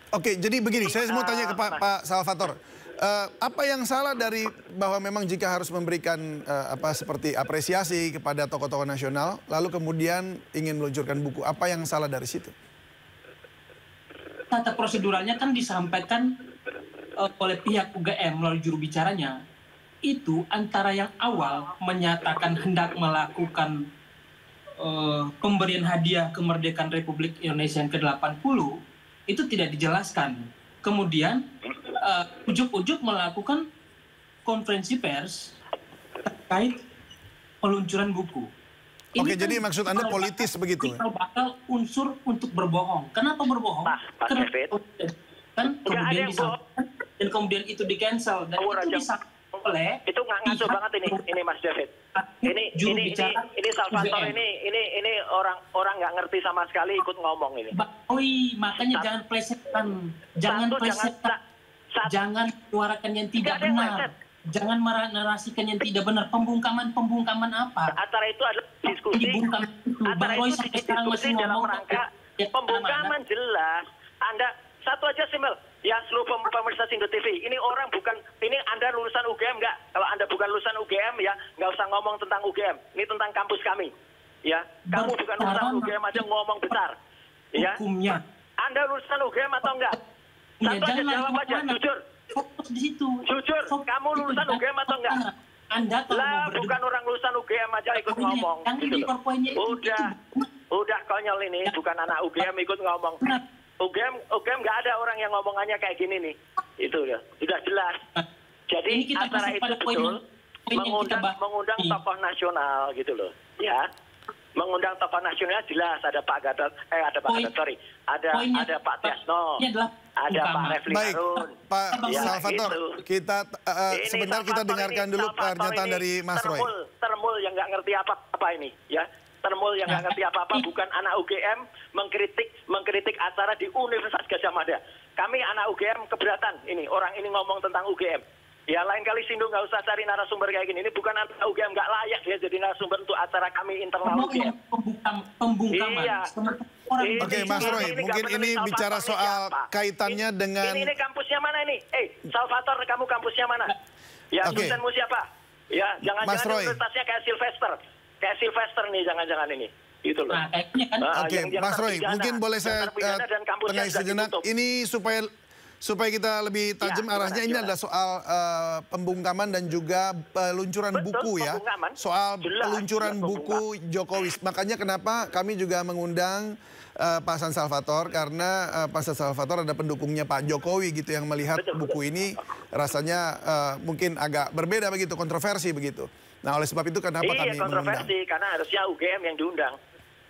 Oke, jadi begini, saya mau tanya ke Pak Salvatore. Apa yang salah dari bahwa memang jika harus memberikan seperti apresiasi kepada tokoh-tokoh nasional, lalu kemudian ingin meluncurkan buku, apa yang salah dari situ? Tata proseduralnya kan disampaikan oleh pihak UGM melalui juru bicaranya. Itu antara yang awal menyatakan hendak melakukan pemberian hadiah kemerdekaan Republik Indonesia yang ke-80, itu tidak dijelaskan. Kemudian ujuk-ujuk melakukan konferensi pers terkait peluncuran buku. Oke, jadi maksud Anda politis begitu? Bakal unsur untuk berbohong. Kenapa berbohong? Karena kan kemudian disampaikan dan kemudian itu di-cancel dan itu disampaikan oleh itu nggak ngaco banget ini Mas David. Ini Salvatore ini orang nggak ngerti sama sekali ikut ngomong ini. Makanya jangan plesetkan, jangan suarakan yang tidak benar. Jangan narasikan yang tidak benar. Pembungkaman apa? Acara itu adalah diskusi. Acara itu diskusi dalam rangka pembungkaman jelas. Anda satu aja simpel. Ya seluruh pemirsa Sindo TV, ini orang bukan, ini Anda lulusan UGM nggak? Kalau Anda bukan lulusan UGM ya nggak usah ngomong tentang UGM. Ini tentang kampus kami. Ya, kamu bukan lulusan UGM aja ngomong besar. Ya, hukumnya. Anda lulusan UGM atau enggak? Satu aja jawab aja, jujur. Fokus di situ. Jujur, kamu lulusan UGM atau enggak? Anda lah bukan orang lulusan UGM aja ikut ngomong. Gitu. Udah konyol ini, bukan anak UGM ikut ngomong. UGM nggak ada orang yang ngomongannya kayak gini nih. Itu ya, sudah jelas. Jadi acara itu betul mengundang tokoh nasional gitu loh, ya. Mengundang tokoh nasional jelas ada Pak Gatot, ada Pak Tiasno, ada Pak Refli Harun. Pak Salvatore, gitu. Kita sebentar kita dengarkan dulu pernyataan dari Mas Roy. Termul yang nggak ngerti apa ini, ya. Termul yang nggak ngerti apa-apa, bukan anak UGM mengkritik acara di Universitas Gadjah Mada. Kami anak UGM keberatan ini, orang ini ngomong tentang UGM. Ya lain kali Sindo nggak usah cari narasumber kayak gini. Ini bukan anak UGM, nggak layak dia jadi narasumber untuk acara kami internal UGM. Pembungkaman. Iya. Oke Mas Roy, mungkin ini bicara soal kaitannya dengan... Ini kampusnya mana ini? Salvatore, kamu kampusnya mana? Ya, dosenmu siapa? Ya, jangan-jangan universitasnya kayak Sylvester nih, jangan-jangan ini. Gitu loh. Oke, Mas Roy, mungkin boleh saya tengah sejenak. Ini supaya kita lebih tajam arahnya, ini adalah soal pembungkaman dan juga peluncuran buku ya. Soal peluncuran buku Jokowi. Makanya kenapa kami juga mengundang Pak Hasan Salvatore, karena Pak Hasan Salvatore ada pendukungnya Pak Jokowi gitu yang melihat buku ini rasanya mungkin agak berbeda begitu, kontroversi begitu. Nah oleh sebab itu kenapa kami mengundang? Kontroversi karena harusnya UGM yang diundang.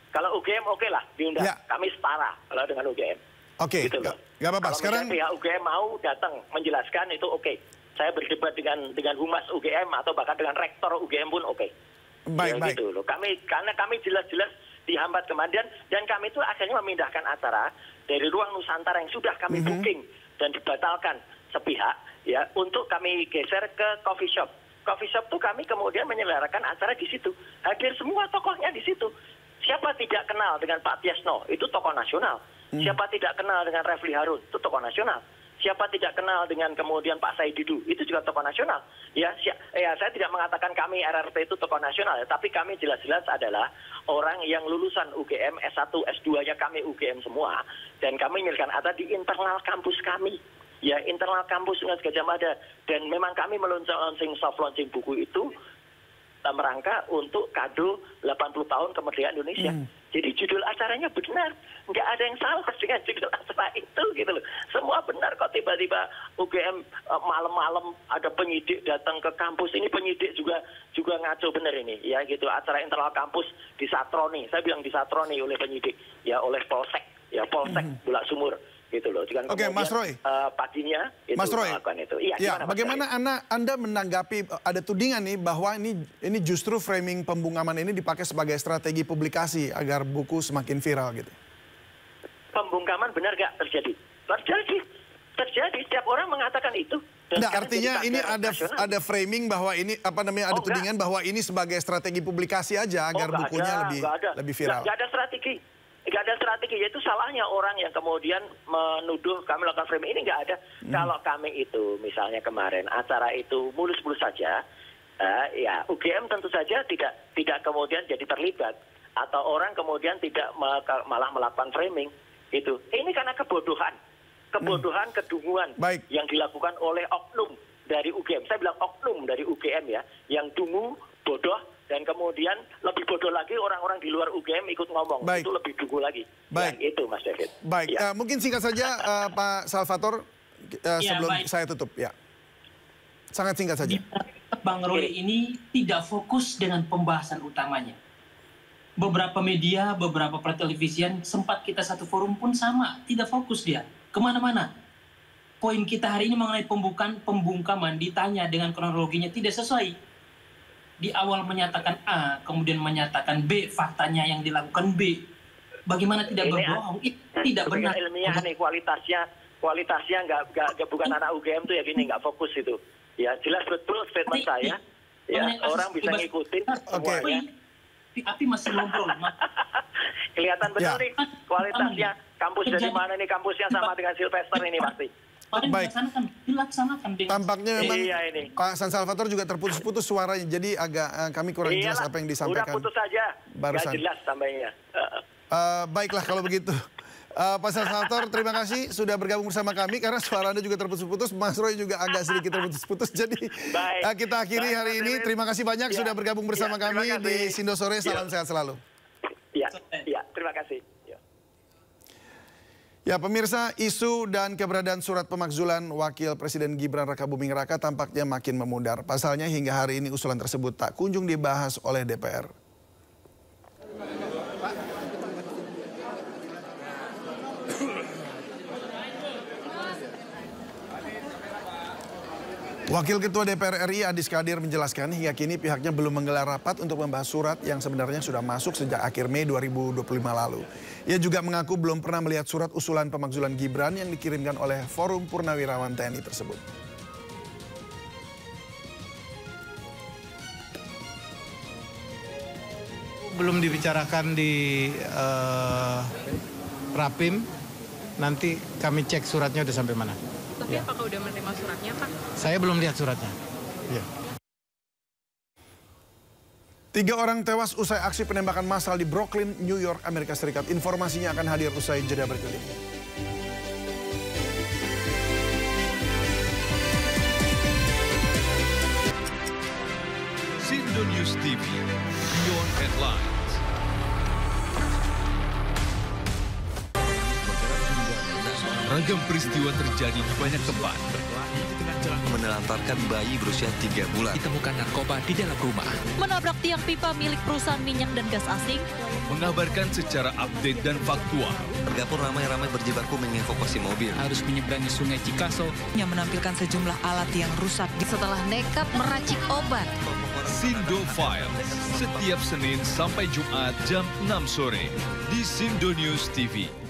Kalau UGM oke lah diundang, kami setara kalau dengan UGM. Oke, gitu nggak apa-apa. Sekarang pihak UGM mau datang menjelaskan itu oke. Saya berdebat dengan humas UGM atau bahkan dengan rektor UGM pun oke. Baik. Gitu loh. Karena kami jelas-jelas dihambat kemudian dan kami itu akhirnya memindahkan acara dari ruang Nusantara yang sudah kami booking dan dibatalkan sepihak ya untuk kami geser ke coffee shop. Coffee shop tuh kami kemudian menyelenggarakan acara di situ. Hadir semua tokohnya di situ. Siapa tidak kenal dengan Pak Tiasno? Itu tokoh nasional. Siapa tidak kenal dengan Refli Harun? Itu tokoh nasional. Siapa tidak kenal dengan kemudian Pak Said Didu? Itu juga tokoh nasional. Ya, saya tidak mengatakan kami RRT itu tokoh nasional, ya, tapi kami jelas-jelas adalah orang yang lulusan UGM S1, S2-nya kami UGM semua, dan kami menyediakan acara di internal kampus kami. Ya, internal kampus Universitas Gadjah Mada. Dan memang kami meluncurkan soft launching buku itu dalam rangka untuk kado 80 tahun kemerdekaan Indonesia. Jadi judul acaranya benar. Nggak ada yang salah dengan judul acara itu gitu loh. Semua benar kok, tiba-tiba UGM malam-malam ada penyidik datang ke kampus. Ini penyidik juga ngaco bener ini. Ya gitu, acara internal kampus disatroni. Saya bilang disatroni oleh penyidik. Ya oleh Polsek. Ya Polsek Bulak Sumur. Gitu loh. Oke, Mas Roy. Paginya itu Mas Roy, itu. Iya, bagaimana Anda menanggapi ada tudingan nih bahwa ini justru framing pembungkaman ini dipakai sebagai strategi publikasi agar buku semakin viral gitu? Pembungkaman benar gak terjadi? Terjadi. Setiap orang mengatakan itu. Nah, artinya ini ada framing bahwa ini ada tudingan bahwa ini sebagai strategi publikasi aja agar bukunya lebih viral. Nggak ada strategi. Nggak ada strategi, yaitu salahnya orang yang kemudian menuduh kami melakukan framing ini nggak ada. Kalau kami itu misalnya kemarin acara itu mulus-mulus saja, ya UGM tentu saja tidak kemudian jadi terlibat atau orang kemudian tidak malah melakukan framing itu. Ini karena kebodohan, kedunguan yang dilakukan oleh oknum dari UGM. Saya bilang oknum dari UGM ya, yang dungu, bodoh, dan kemudian lebih bodoh lagi orang-orang di luar UGM ikut ngomong. Itu lebih dungu lagi. Baik. Ya, itu Mas David. Baik, ya. Mungkin singkat saja Pak Salvatore sebelum saya tutup. Ya, sangat singkat saja. Bang Roli ini tidak fokus dengan pembahasan utamanya. Beberapa media, beberapa pertelevisian, sempat kita satu forum pun sama, tidak fokus dia. Kemana-mana. Poin kita hari ini mengenai pembungkaman ditanya dengan kronologinya tidak sesuai. Di awal menyatakan A, kemudian menyatakan B, faktanya yang dilakukan B. Bagaimana tidak berbohong? Itu tidak benar. Ilmiah nih, kualitasnya nggak bukan anak UGM tuh ya gini, nggak fokus itu. Ya jelas betul statement saya. Ya orang bisa ngikutin semuanya. Tapi masih ngobrol. Kelihatan betul nih kualitasnya. Kampus dari mana nih, kampusnya sama dengan Sylvester ini pasti. Baik. Dilaksanakan. Tampaknya memang Pak San Salvatore juga terputus-putus suaranya, jadi agak kami kurang jelas apa yang disampaikan. Udah putus saja, nggak jelas sampainya. Baiklah kalau begitu. Pak San Salvatore, terima kasih sudah bergabung bersama kami, karena suara Anda juga terputus-putus, Mas Roy juga agak sedikit terputus-putus. Jadi kita akhiri hari ini. Terima kasih banyak sudah bergabung bersama kami di Sindo Sore. Salam sehat selalu. Ya, terima kasih. Ya pemirsa, isu dan keberadaan surat pemakzulan Wakil Presiden Gibran Rakabuming Raka tampaknya makin memudar. Pasalnya hingga hari ini usulan tersebut tak kunjung dibahas oleh DPR. Wakil Ketua DPR RI Adis Kadir menjelaskan hingga kini pihaknya belum menggelar rapat untuk membahas surat yang sebenarnya sudah masuk sejak akhir Mei 2025 lalu. Ia juga mengaku belum pernah melihat surat usulan pemakzulan Gibran yang dikirimkan oleh Forum Purnawirawan TNI tersebut. Belum dibicarakan di Rapim, nanti kami cek suratnya udah sampai mana. Tapi apakah udah menerima suratnya, Pak? Saya belum lihat suratnya. Ya. 3 orang tewas usai aksi penembakan massal di Brooklyn, New York, Amerika Serikat. Informasinya akan hadir usai jeda berikut ini. Sindo News TV, Beyond Headlines. Ragam peristiwa terjadi di banyak tempat. Menelantarkan bayi berusia 3 bulan. Ditemukan narkoba di dalam rumah. Menabrak tiang pipa milik perusahaan minyak dan gas asing. Mengabarkan secara update dan faktual. Warga pun ramai-ramai berjibaku mengevakuasi mobil. Harus menyeberangi sungai Cikaso. Yang menampilkan sejumlah alat yang rusak. Setelah nekat meracik obat. Sindo Files, setiap Senin sampai Jumat jam 6 sore di Sindo News TV.